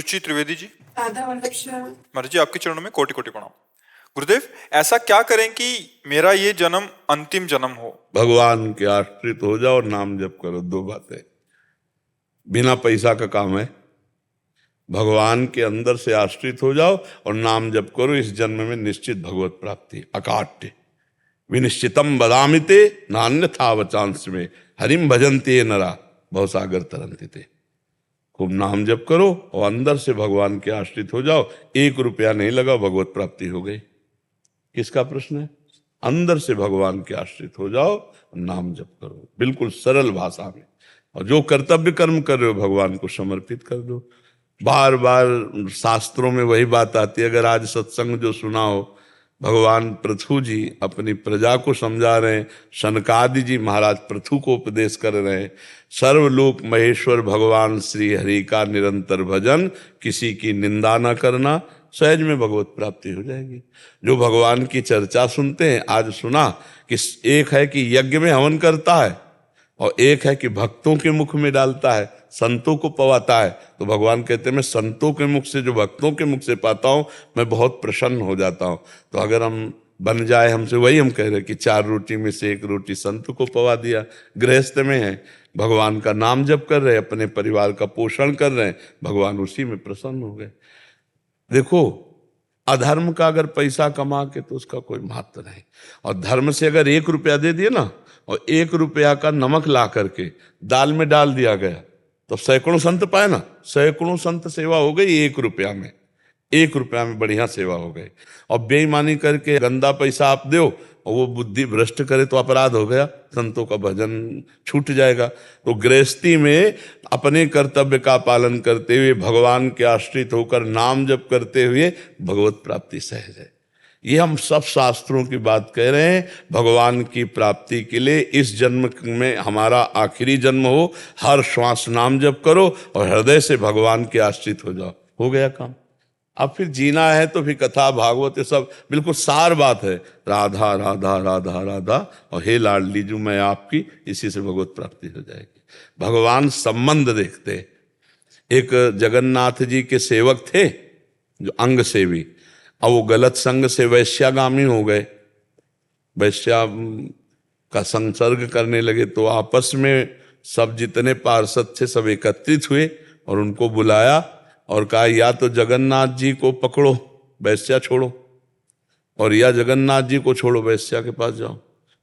रुचि त्रिवेदी जी। आधा वल्लभ महाराज जी आपके चरणों में कोटि कोटि प्रणाम। गुरुदेव, ऐसा क्या करें कि मेरा ये जन्म अंतिम जन्म हो? भगवान के आश्रित हो जाओ, नाम जप करो। दो बातें, बिना पैसा का काम है। भगवान के अंदर से आश्रित हो जाओ और नाम जप करो। इस जन्म में निश्चित भगवत प्राप्ति। अकाट्य विनिश्चितम बदामिते नान्यथा वचांस में हरिम भजन्ते नरा भवसागर तरंति ते। खूब नाम जप करो और अंदर से भगवान के आश्रित हो जाओ। 1 रुपया नहीं लगा, भगवत प्राप्ति हो गई। किसका प्रश्न है? अंदर से भगवान के आश्रित हो जाओ, नाम जप करो, बिल्कुल सरल भाषा में। और जो कर्तव्य कर्म कर रहे हो भगवान को समर्पित कर दो। बार बार शास्त्रों में वही बात आती है। अगर आज सत्संग जो सुना हो, भगवान पृथु जी अपनी प्रजा को समझा रहे हैं, शनकादि जी महाराज पृथु को उपदेश कर रहे हैं। सर्वलोक महेश्वर भगवान श्री हरि का निरंतर भजन, किसी की निंदा न करना, सहज में भगवत प्राप्ति हो जाएगी। जो भगवान की चर्चा सुनते हैं, आज सुना कि एक है कि यज्ञ में हवन करता है और एक है कि भक्तों के मुख में डालता है, संतों को पवाता है। तो भगवान कहते हैं मैं संतों के मुख से, जो भक्तों के मुख से पाता हूं, मैं बहुत प्रसन्न हो जाता हूं। तो अगर हम बन जाए हमसे, वही हम कह रहे हैं कि 4 रोटी में से 1 रोटी संत को पवा दिया। गृहस्थ में है, भगवान का नाम जप कर रहे हैं, अपने परिवार का पोषण कर रहे हैं, भगवान उसी में प्रसन्न हो गए। देखो, अधर्म का अगर पैसा कमा के तो उसका कोई महत्व नहीं, और धर्म से अगर 1 रुपया दे दिए ना, और 1 रुपया का नमक ला करके दाल में डाल दिया गया, तो सैकड़ों संत पाए ना। सैकड़ों संत सेवा हो गई 1 रुपया में। 1 रुपया में बढ़िया सेवा हो गई। और बेईमानी करके गंदा पैसा आप दो और वो बुद्धि भ्रष्ट करे तो अपराध हो गया, संतों का भजन छूट जाएगा। तो गृहस्थी में अपने कर्तव्य का पालन करते हुए, भगवान के आश्रित होकर नाम जप करते हुए भगवत प्राप्ति सहज है। ये हम सब शास्त्रों की बात कह रहे हैं। भगवान की प्राप्ति के लिए इस जन्म में हमारा आखिरी जन्म हो, हर श्वास नाम जप करो और हृदय से भगवान के आश्रित हो जाओ, हो गया काम। अब फिर जीना है तो फिर कथा भागवत ये सब बिल्कुल सार बात है। राधा राधा राधा राधा और हे लाडली जू मैं आपकी, इसी से भगवत प्राप्ति हो जाएगी। भगवान संबंध देखते। एक जगन्नाथ जी के सेवक थे जो अंग सेवी, अब वो गलत संग से वैश्यागामी हो गए, वैश्या का संसर्ग करने लगे। तो आपस में सब जितने पार्षद थे सब एकत्रित हुए और उनको बुलाया और कहा या तो जगन्नाथ जी को पकड़ो, वैश्या छोड़ो, और या जगन्नाथ जी को छोड़ो, वैश्या के पास जाओ।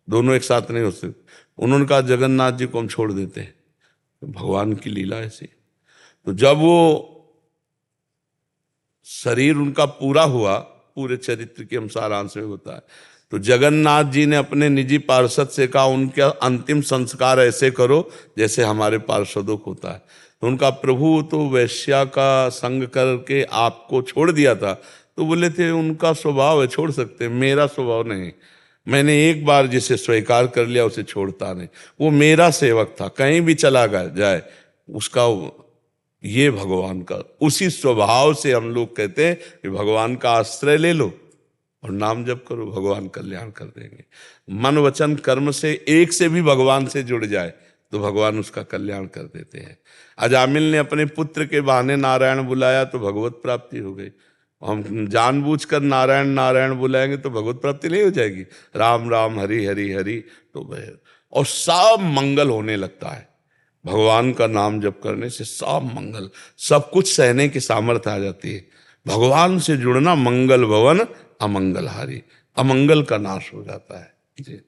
दोनों एक साथ नहीं हो सकते। उन्होंने कहा जगन्नाथ जी को हम छोड़ देते हैं। तो भगवान की लीला ऐसी। तो जब वो शरीर उनका पूरा हुआ, पूरे चरित्र के हम सारांश में होता है, तो जगन्नाथ जी ने अपने निजी पार्षद से कहा उनका अंतिम संस्कार ऐसे करो जैसे हमारे पार्षदों को होता है। तो उनका प्रभु तो वैश्या का संग करके आपको छोड़ दिया था। तो बोले थे उनका स्वभाव है, छोड़ सकते हैं, मेरा स्वभाव नहीं। मैंने एक बार जिसे स्वीकार कर लिया उसे छोड़ता नहीं। वो मेरा सेवक था, कहीं भी चला जाए उसका, ये भगवान का उसी स्वभाव से हम लोग कहते हैं कि भगवान का आश्रय ले लो और नाम जप करो, भगवान कल्याण कर देंगे। मन वचन कर्म से एक से भी भगवान से जुड़ जाए तो भगवान उसका कल्याण कर देते हैं। अजामिल ने अपने पुत्र के बहाने नारायण बुलाया तो भगवत प्राप्ति हो गई। हम जानबूझकर नारायण नारायण बुलाएंगे तो भगवत प्राप्ति नहीं हो जाएगी। राम राम हरि हरि हरि तो और सब मंगल होने लगता है। भगवान का नाम जप करने से सब मंगल, सब कुछ सहने की सामर्थ्य आ जाती है। भगवान से जुड़ना मंगल भवन अमंगलहारी, अमंगल का नाश हो जाता है जी।